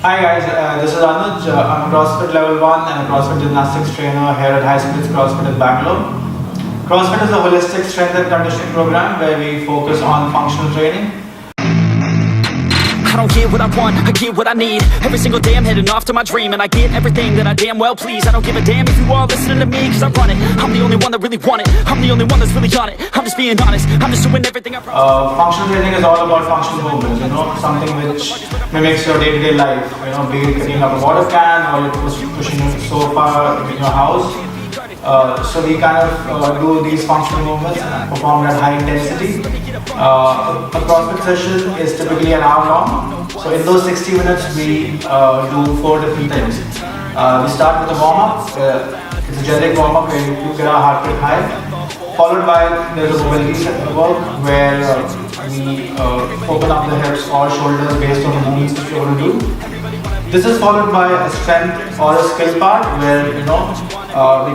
Hi guys, this is Anuj. I'm a CrossFit level 1 and a CrossFit gymnastics trainer here at High Spirits CrossFit in Banglore. CrossFit is a holistic strength and conditioning program where we focus on functional training. I don't get what I want, I get what I need. Every single day I'm heading off to my dream, and I get everything that I damn well please. I don't give a damn if you all listening to me, cause I run it. I'm the only one that really want it. I'm the only one that's really on it. I'm just being honest, I'm just doing everything I promise. Functional training is all about functional movements, something which mimics your day-to-day life, be it picking up a water can or you're pushing a sofa in your house. So we kind of do these functional movements and perform at high intensity. A CrossFit session is typically an hour long. So in those 60 minutes we do 4 different things. We start with a warm-up. It's a generic warm-up where you get our heart rate high. Followed by there's a mobility work where we open up the hips or shoulders based on the movements that you want to do. This is followed by a strength or a skill part where we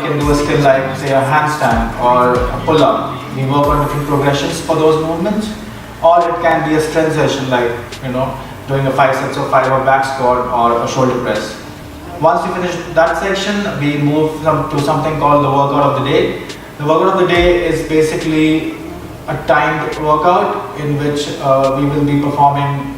can do a skill like say a handstand or a pull-up. We work on different progressions for those movements, or it can be a strength session like doing a 5 sets of 5 or back squat or a shoulder press. Once we finish that section, we move to something called the workout of the day. The workout of the day is basically a timed workout in which we will be performing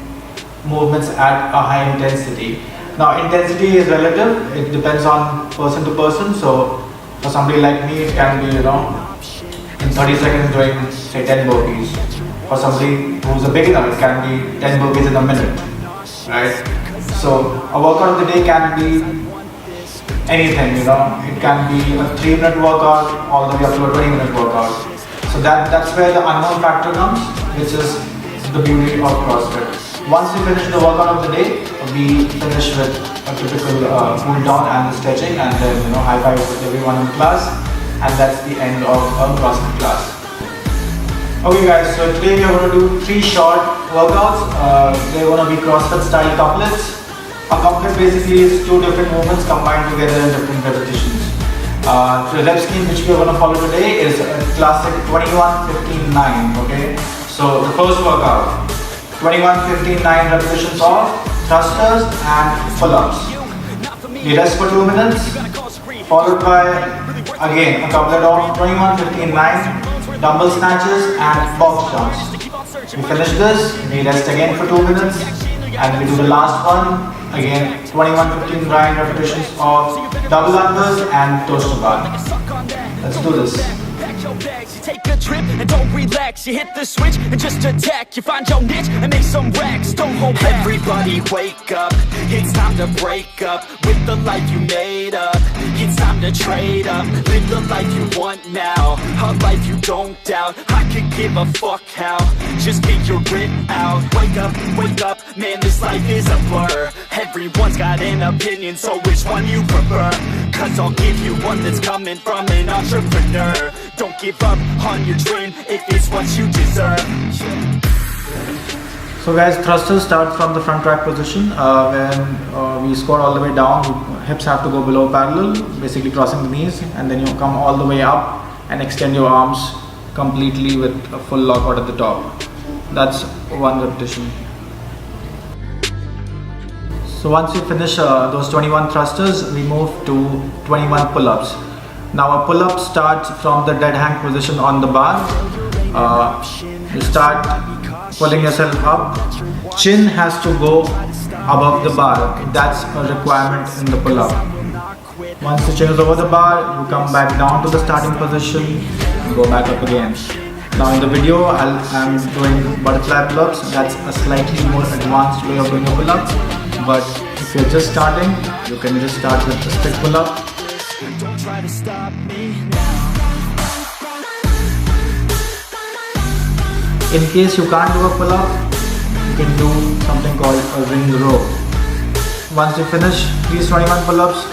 movements at a high intensity. Now intensity is relative, it depends on person to person. So for somebody like me it can be in 30 seconds doing say 10 burpees. For somebody who's a beginner it can be 10 burpees in a minute, right? So a workout of the day can be anything, it can be a 3-minute workout all the way up to a 20-minute workout. So that's where the unknown factor comes, which is the beauty of CrossFit. Once we finish the workout of the day, we finish with a typical cool down and the stretching, and then high five with everyone in class, and that's the end of a CrossFit class. Okay guys, so today we are going to do 3 short workouts. They're going to be CrossFit style couplets. A couplet basically is 2 different movements combined together in different repetitions. The rep scheme which we are going to follow today is a classic 21-15-9. Okay, so the first workout. 21-15-9 repetitions of thrusters and pull-ups. We rest for 2 minutes, followed by again a couplet of 21-15-9 dumbbell snatches and box jumps. We finish this, we rest again for 2 minutes, and we do the last one again 21-15-9 repetitions of double unders and toes to bar. Let's do this. Take a trip and don't relax. You hit the switch and just attack. You find your niche and make some racks. Don't hold back. Everybody wake up. It's time to break up with the life you made up. It's time to trade up. Live the life you want now. A life you don't doubt. I could give a fuck how. Just get your grit out. Wake up, man, this life is a blur. Everyone's got an opinion, so which one you prefer? Cause I'll give you one that's coming from an entrepreneur. Don't give up on your dream if it's what you deserve. So guys, thrusters start from the front rack position. When we squat all the way down, hips have to go below parallel, basically crossing the knees, and then you come all the way up and extend your arms completely with a full lockout at the top. That's 1 repetition. So once we finish those 21 thrusters, we move to 21 pull-ups. Now a pull-up starts from the dead hang position on the bar. You start pulling yourself up. Chin has to go above the bar. That's a requirement in the pull-up. Once the chin is over the bar, you come back down to the starting position and go back up again. Now in the video, I'm doing butterfly pull-ups. That's a slightly more advanced way of doing a pull-up. But if you're just starting, you can just start with the stick pull-up. Don't try to stop me now. In case you can't do a pull-up, you can do something called a ring row. Once you finish these 21 pull-ups,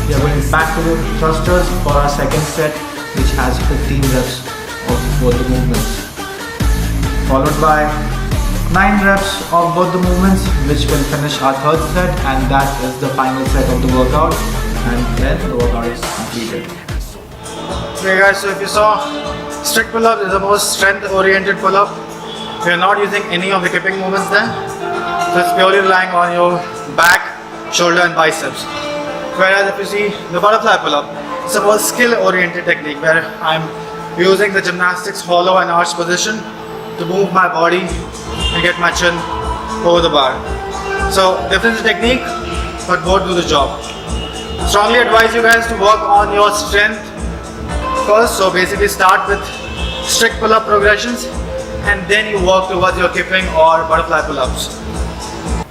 we are going back to the thrusters for our second set, which has 15 reps of both the movements, followed by 9 reps of both the movements, which will finish our third set, and that is the final set of the workout, and then the workout is completed. Okay guys, so if you saw, strict pull-up is the most strength-oriented pull-up. We are not using any of the kipping movements there. So it's purely relying on your back shoulder and biceps. Whereas if you see the butterfly pull-up, it's a more skill-oriented technique where I'm using the gymnastics hollow and arch position to move my body and get my chin over the bar. So different technique, but both do the job. Strongly advise you guys to work on your strength first. So basically start with strict pull-up progressions and then you work towards your kipping or butterfly pull-ups.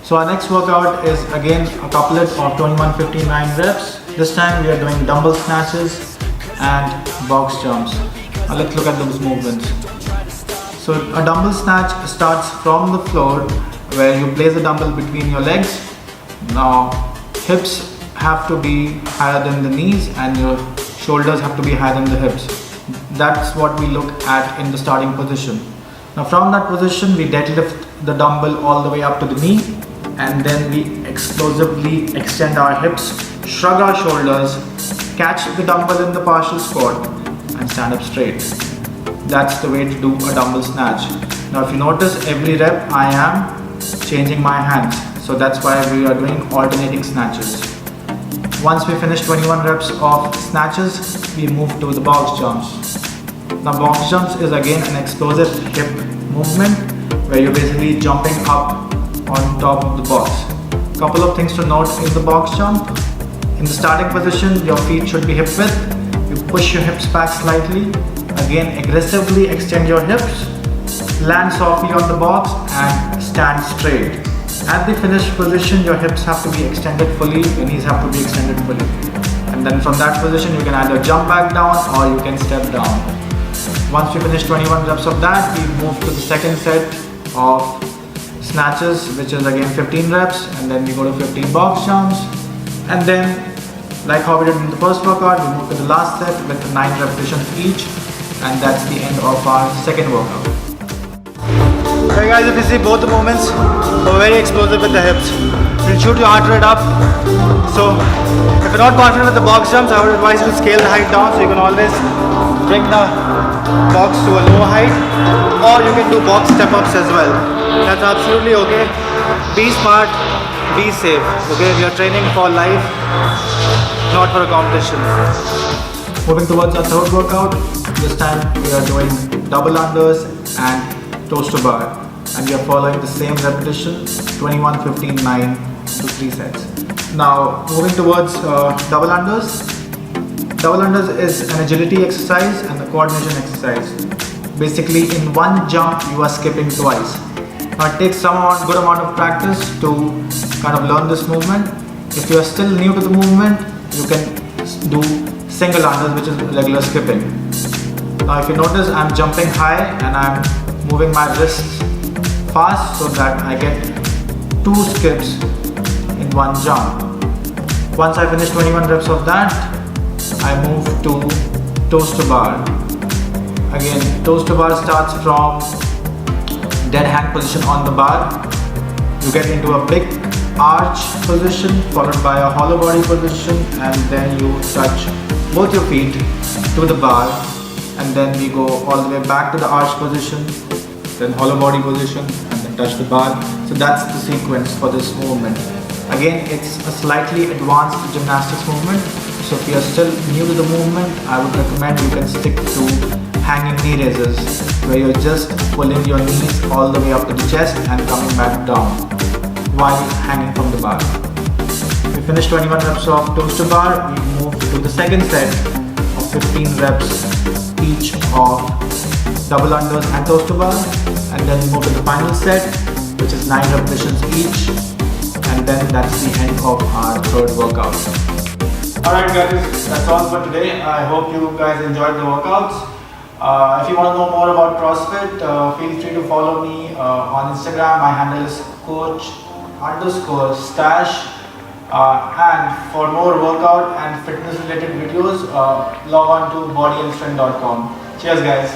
So our next workout is again a couplet of 21-15-9 reps. This time we are doing dumbbell snatches and box jumps. Now let's look at those movements. So a dumbbell snatch starts from the floor where you place the dumbbell between your legs. Now hips have to be higher than the knees and your shoulders have to be higher than the hips. That's what we look at in the starting position. Now from that position we deadlift the dumbbell all the way up to the knee and then we explosively extend our hips, shrug our shoulders, catch the dumbbell in the partial squat and stand up straight. That's the way to do a dumbbell snatch. Now if you notice, every rep I am changing my hands. So that's why we are doing alternating snatches. Once we finish 21 reps of snatches, we move to the box jumps. Now box jumps is again an explosive hip movement where you're basically jumping up on top of the box. Couple of things to note in the box jump. In the starting position, your feet should be hip width. You push your hips back slightly. Again, aggressively extend your hips. Land softly on the box and stand straight. At the finished position, your hips have to be extended fully, your knees have to be extended fully. And then from that position, you can either jump back down or you can step down. Once we finish 21 reps of that, we move to the second set of snatches, which is again 15 reps, and then we go to 15 box jumps. And then, like how we did in the first workout, we move to the last set with 9 repetitions each, and that's the end of our second workout. Okay guys, if you see both the movements are very explosive with the hips. You'll shoot your heart rate up. So if you're not confident with the box jumps, I would advise you to scale the height down so you can always bring the box to a lower height, or you can do box step-ups as well. That's absolutely okay. Be smart, be safe. Okay, we are training for life, not for a competition. Moving towards our third workout, this time we are doing double unders and toes to bar, and we are following the same repetition, 21, 15, 9 to 3 sets. Now moving towards double unders. Double unders is an agility exercise and a coordination exercise. Basically in one jump you are skipping twice. Now it takes good amount of practice to kind of learn this movement. If you are still new to the movement, you can do single unders, which is regular skipping. Now if you notice, I'm jumping high and I'm moving my wrists fast so that I get 2 skips in one jump. Once I finish 21 reps of that, I move to toes to bar. Again, toes to bar starts from dead hand position on the bar. You get into a big arch position followed by a hollow body position, and then you touch both your feet to the bar, and then we go all the way back to the arch position, then hollow body position, and then touch the bar. So that's the sequence for this movement. Again, it's a slightly advanced gymnastics movement. So if you are still new to the movement, I would recommend you can stick to hanging knee raises, where you're just pulling your knees all the way up to the chest and coming back down while hanging from the bar. We finish 21 reps of toes to bar. We move to the second set of 15 reps each of double unders and toes to bar, and then we move to the final set, which is 9 repetitions each, and then that's the end of our third workout. Alright guys, that's all for today. I hope you guys enjoyed the workouts. If you want to know more about CrossFit, feel free to follow me on Instagram. My handle is coach_stash. And for more workout and fitness related videos, log on to bodyandstrength.com. Cheers guys.